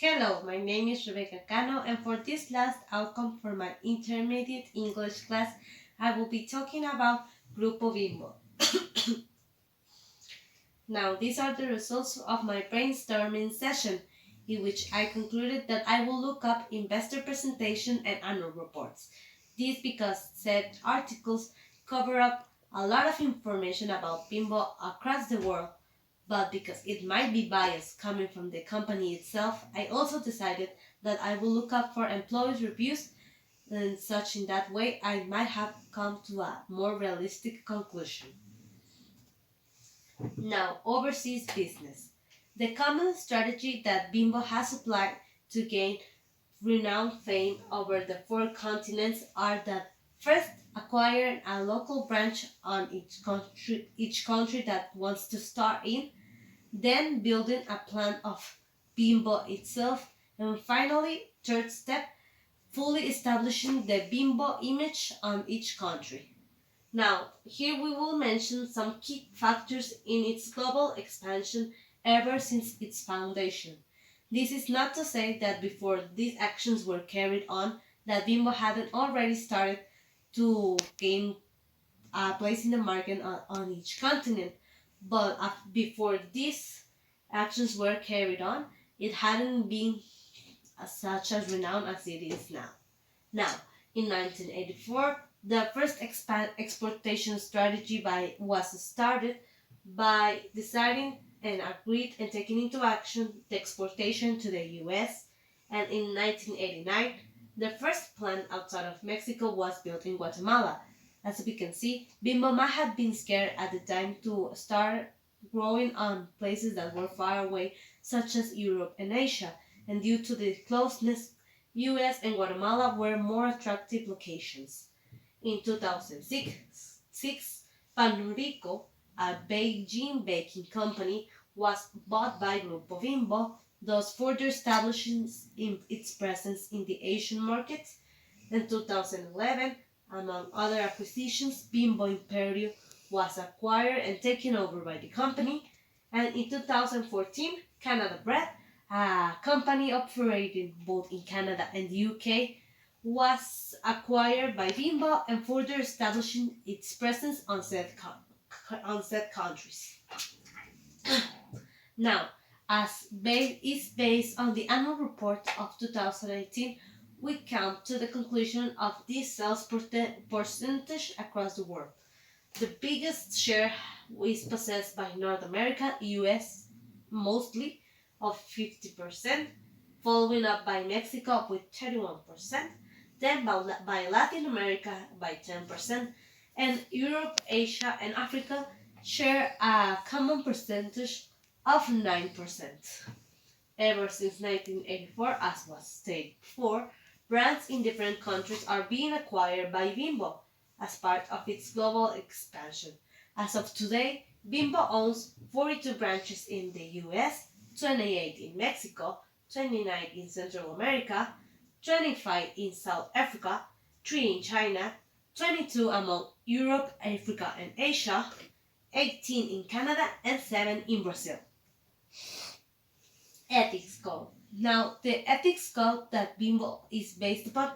Hello, my name is Rebecca Cano, and for this last outcome for my intermediate English class, I will be talking about Grupo Bimbo. Now, these are the results of my brainstorming session, in which I concluded that I will look up investor presentation and annual reports. This because said articles cover up a lot of information about Bimbo across the world, but because it might be biased coming from the company itself, I also decided that I will look up for employees' reviews and such in that way I might have come to a more realistic conclusion. Now, overseas business. The common strategy that Bimbo has applied to gain renowned fame over the four continents are that first acquiring a local branch on each country that wants to start in, then building a plan of Bimbo itself, and finally, third step, fully establishing the Bimbo image on each country. Now, here we will mention some key factors in its global expansion ever since its foundation. This is not to say that before these actions were carried on, that Bimbo hadn't already started to gain a place in the market on each continent, but before these actions were carried on, it hadn't been as such as renowned as it is now. Now, in 1984, the first exportation strategy was started by deciding and agreed and taking into action the exportation to the US, and in 1989, the first plant outside of Mexico was built in Guatemala. As we can see, Bimbo might have been scared at the time to start growing on places that were far away, such as Europe and Asia, and due to the closeness, US and Guatemala were more attractive locations. In 2006, Panrico, a Beijing baking company, was bought by Grupo Bimbo, thus further establishing its presence in the Asian markets. In 2011, among other acquisitions, Bimbo Imperio was acquired and taken over by the company, and in 2014, Canada Bread, a company operating both in Canada and the UK, was acquired by Bimbo and further establishing its presence on said countries. Now, as is based on the annual report of 2018, we come to the conclusion of this sales percentage across the world. The biggest share is possessed by North America, US mostly, of 50%, following up by Mexico with 31%, then by Latin America by 10%, and Europe, Asia, and Africa share a common percentage of 9%. Ever since 1984, as was stated before, brands in different countries are being acquired by Bimbo as part of its global expansion. As of today, Bimbo owns 42 branches in the US, 28 in Mexico, 29 in Central America, 25 in South Africa, 3 in China, 22 among Europe, Africa, and Asia, 18 in Canada, and 7 in Brazil. Ethics Code. Now, the ethics code that Bimbo is based upon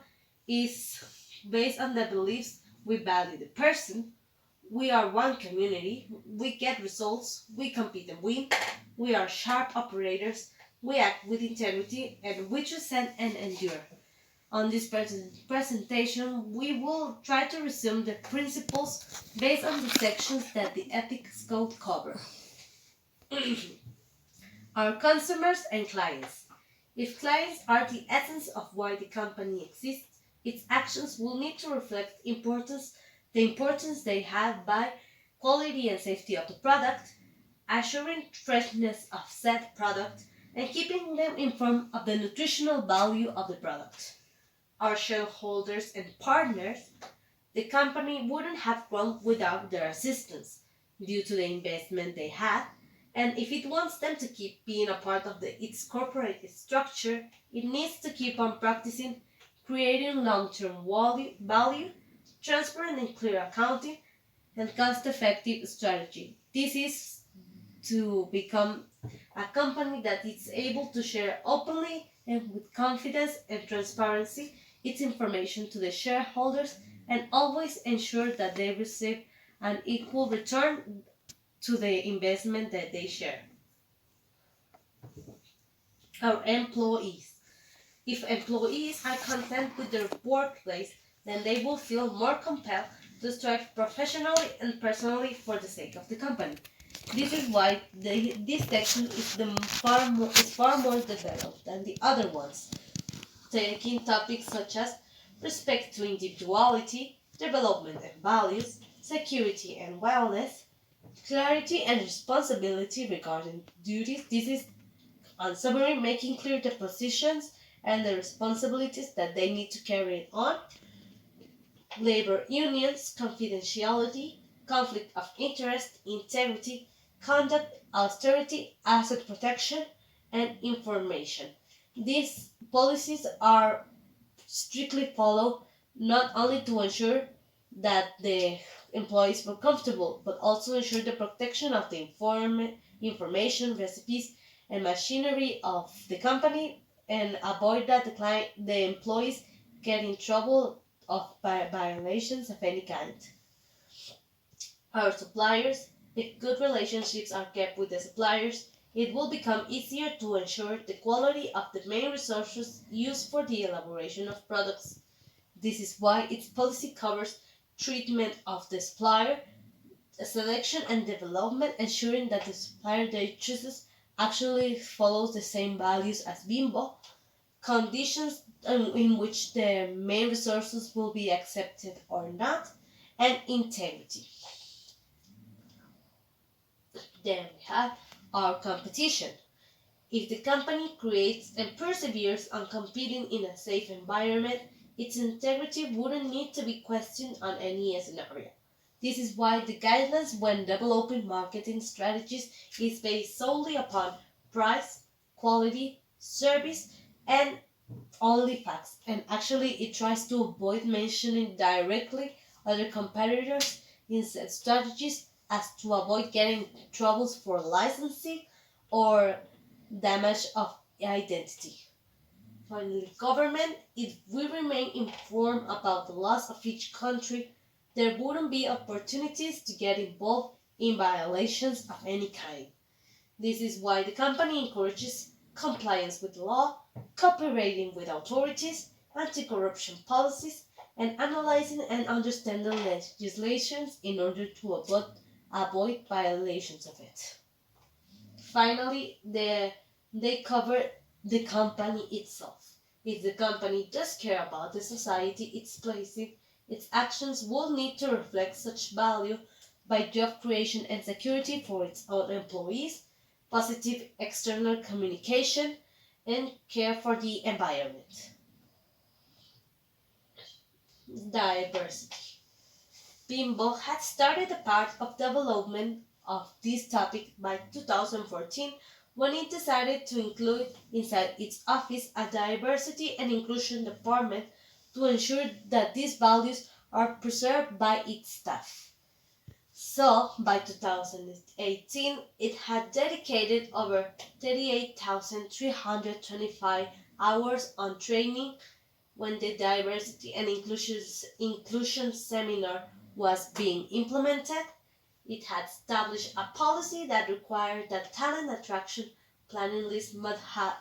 is based on the beliefs we value the person, we are one community, we get results, we compete and win, we are sharp operators, we act with integrity, and we transcend and endure. On this presentation, we will try to resume the principles based on the sections that the ethics code cover. Our consumers and clients. If clients are the essence of why the company exists, its actions will need to reflect the importance they have by quality and safety of the product, assuring freshness of said product, and keeping them informed of the nutritional value of the product. Our shareholders and partners, the company wouldn't have grown without their assistance due to the investment they had, and if it wants them to keep being a part of its corporate structure, it needs to keep on practicing creating long-term value, transparent and clear accounting, and cost-effective strategy. This is to become A company that is able to share openly and with confidence and transparency its information to the shareholders and always ensure that they receive an equal return to the investment that they share. Our employees. If employees are content with their workplace, then they will feel more compelled to strive professionally and personally for the sake of the company. This is why this section is far more developed than the other ones, taking topics such as respect to individuality, development and values, security and wellness, clarity and responsibility regarding duties. This is on summary, making clear the positions and the responsibilities that they need to carry on, labor unions, confidentiality, conflict of interest, integrity, conduct, austerity, asset protection, and information. These policies are strictly followed not only to ensure that the employees feel comfortable, but also ensure the protection of the information, recipes, and machinery of the company, and avoid that the employees get in trouble of violations of any kind. Our suppliers, if good relationships are kept with the suppliers, it will become easier to ensure the quality of the main resources used for the elaboration of products. This is why its policy covers treatment of the supplier, selection and development, ensuring that the supplier they chooses actually follows the same values as Bimbo, conditions in which the main resources will be accepted or not, and integrity. Then we have our competition. If the company creates and perseveres on competing in a safe environment, its integrity wouldn't need to be questioned on any scenario. This is why the guidelines when developing marketing strategies is based solely upon price, quality, service, and only facts. And actually, it tries to avoid mentioning directly other competitors in said strategies as to avoid getting troubles for licensing or damage of identity. Finally, government, if we remain informed about the laws of each country, there wouldn't be opportunities to get involved in violations of any kind. This is why the company encourages compliance with law, cooperating with authorities, anti-corruption policies, and analyzing and understanding legislations in order to avoid violations of it. Finally, they cover the company itself. If the company does care about the society it's placing, its actions will need to reflect such value by job creation and security for its own employees, positive external communication, and care for the environment. Diversity. Bimbo had started a part of development of this topic by 2014 when it decided to include inside its office a diversity and inclusion department to ensure that these values are preserved by its staff. So, by 2018, it had dedicated over 38,325 hours on training when the diversity and inclusion seminar was being implemented. It had established a policy that required that talent attraction planning list must have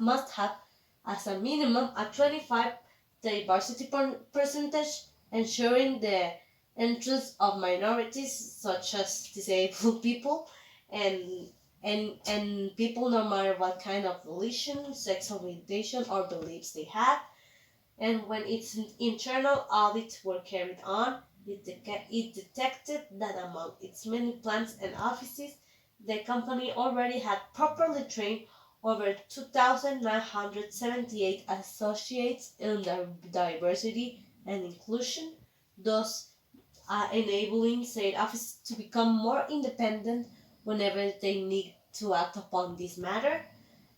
as a minimum a 25 diversity percentage, ensuring the entrance of minorities such as disabled people and and people no matter what kind of religion, sex orientation or beliefs they have. And when its internal audits were carried on, it detected that among its many plants and offices, the company already had properly trained over 2,978 associates in diversity and inclusion, thus enabling said offices to become more independent whenever they need to act upon this matter.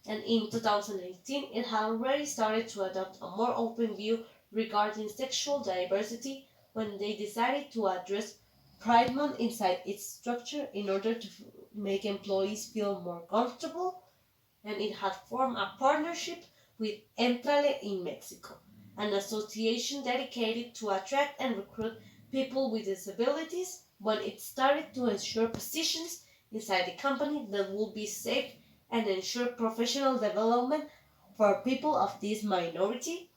And in 2018, it had already started to adopt a more open view regarding sexual diversity when they decided to address Pride Month inside its structure in order to make employees feel more comfortable and it had formed a partnership with Entrale in Mexico, an association dedicated to attract and recruit people with disabilities when it started to ensure positions inside the company that would be safe and ensure professional development for people of this minority,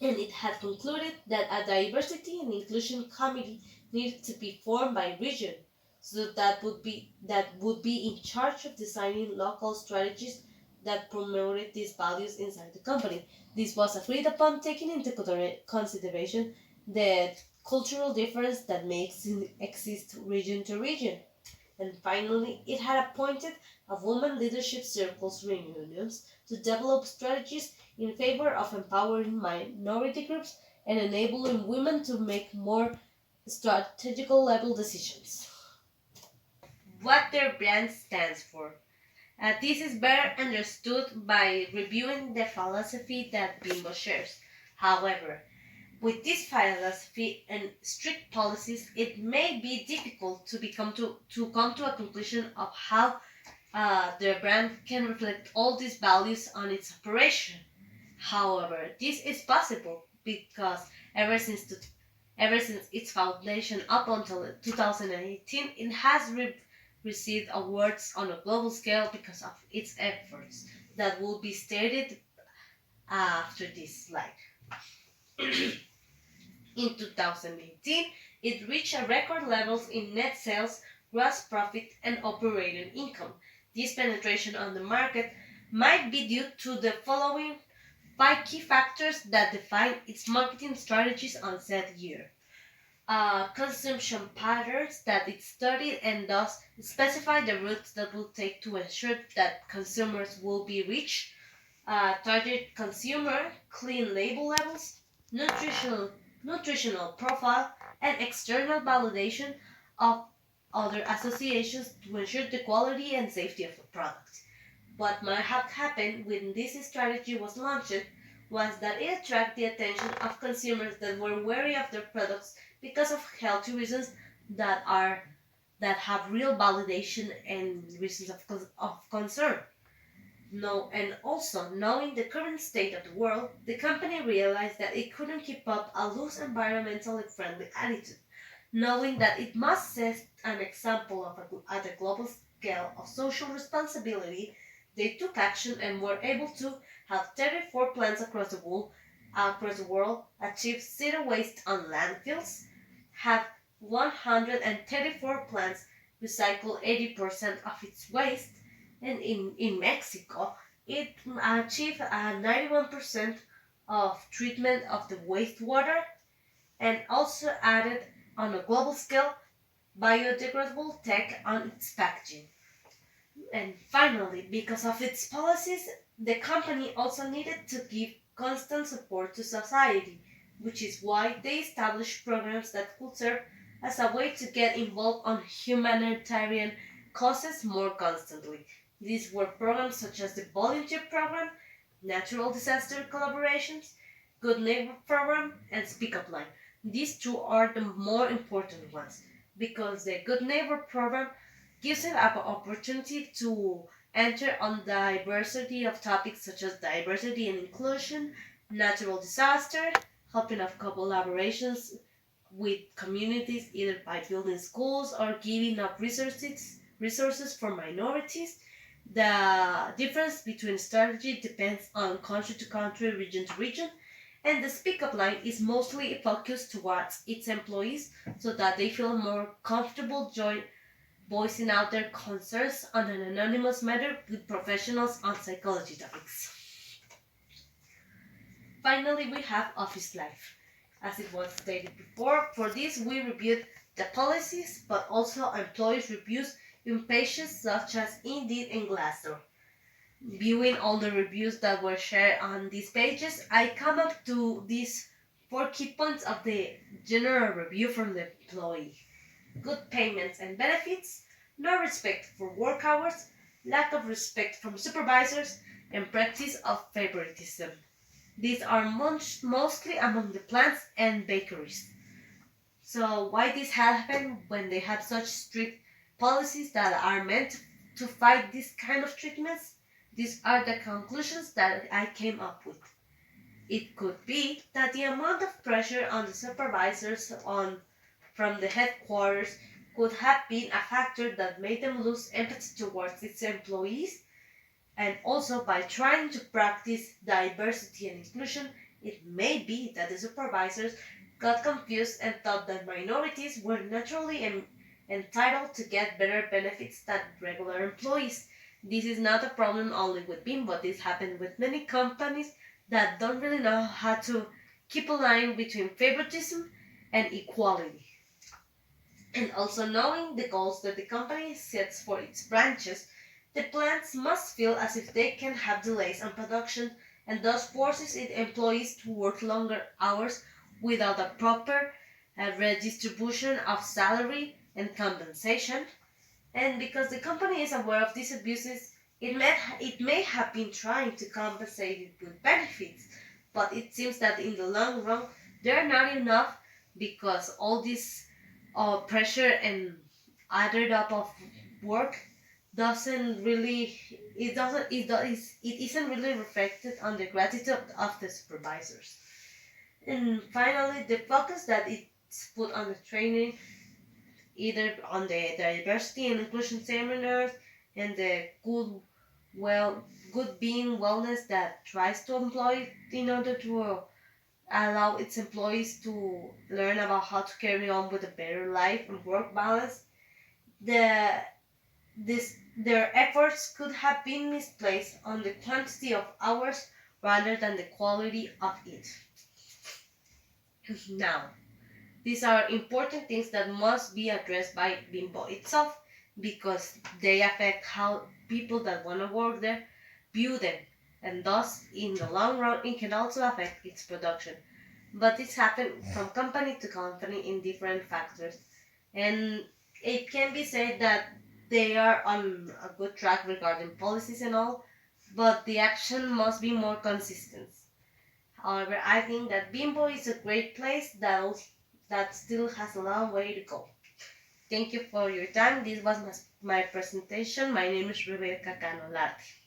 and it had concluded that a diversity and inclusion committee needed to be formed by region, so that would be in charge of designing local strategies that promoted these values inside the company. This was agreed upon, taking into consideration the cultural difference that makes exist region to region. And finally, it had appointed a women leadership circles reunions to develop strategies in favor of empowering minority groups and enabling women to make more strategical level decisions. What their brand stands for. This is better understood by reviewing the philosophy that Bimbo shares. However, with this philosophy and strict policies, it may be difficult to come to a conclusion of how their brand can reflect all these values on its operation. However, this is possible because ever since ever since its foundation up until 2018, it has received awards on a global scale because of its efforts that will be stated after this slide. In 2018, it reached a record levels in net sales, gross profit, and operating income. This penetration on the market might be due to the following five key factors that define its marketing strategies on said year. Consumption patterns that it studied and thus specify the routes that will take to ensure that consumers will be reached. Target consumer, clean label levels, nutritional nutritional profile, and external validation of other associations to ensure the quality and safety of the product. What might have happened when this strategy was launched was that it attracted the attention of consumers that were wary of their products because of healthy reasons that are that have real validation and reasons of concern. No, and also knowing the current state of the world, the company realized that it couldn't keep up a loose environmentally friendly attitude. Knowing that it must set an example at a global scale of social responsibility, they took action and were able to have 34 plants across the world, achieve zero waste on landfills, have 134 plants recycle 80% of its waste, and in Mexico, it achieved a 91% of treatment of the wastewater and also added on a global scale biodegradable tech on its packaging. And finally, because of its policies, the company also needed to give constant support to society, which is why they established programs that could serve as a way to get involved on humanitarian causes more constantly. These were programs such as the Volunteer Program, Natural Disaster Collaborations, Good Neighbor Program, and Speak Up Line. These two are the more important ones because the Good Neighbor Program gives an opportunity to enter on diversity of topics such as diversity and inclusion, natural disaster, helping of collaborations with communities either by building schools or giving up resources for minorities. The difference between strategy depends on country to country, region to region, and the speak up line is mostly focused towards its employees so that they feel more comfortable voicing out their concerns on an anonymous matter with professionals on psychology topics. Finally, we have office life. As it was stated before, for this we reviewed the policies but also employees' reviews in pages such as Indeed and Glassdoor. Viewing all the reviews that were shared on these pages, I come up to these four key points of the general review from the employee: good payments and benefits, no respect for work hours, lack of respect from supervisors, and practice of favoritism. These are mostly among the plants and bakeries. So why this happen when they have such strict policies that are meant to fight this kind of treatments? These are the conclusions that I came up with. It could be that the amount of pressure on the supervisors from the headquarters could have been a factor that made them lose empathy towards its employees, and also by trying to practice diversity and inclusion, it may be that the supervisors got confused and thought that minorities were naturally entitled to get better benefits than regular employees. This is not a problem only with Bimbo, this happened with many companies that don't really know how to keep a line between favoritism and equality. And also knowing the goals that the company sets for its branches, the plants must feel as if they can have delays on production and thus forces its employees to work longer hours without a proper redistribution of salary and compensation. And because the company is aware of these abuses, it may have been trying to compensate it with benefits, but it seems that in the long run, they're not enough because all this pressure and added up of work doesn't really it isn't really reflected on the gratitude of the supervisors. And finally, the focus that it's put on the training, either on the diversity and inclusion seminars and the good being wellness that tries to employ in order to allow its employees to learn about how to carry on with a better life and work balance. The their efforts could have been misplaced on the quantity of hours rather than the quality of it. Now, these are important things that must be addressed by Bimbo itself because they affect how people that want to work there view them, and thus, in the long run, it can also affect its production. But this happens from company to company in different factors, and it can be said that they are on a good track regarding policies and all, but the action must be more consistent. However, I think that Bimbo is a great place that still has a long way to go. Thank you for your time. This was my presentation. My name is Rebecca Canolati.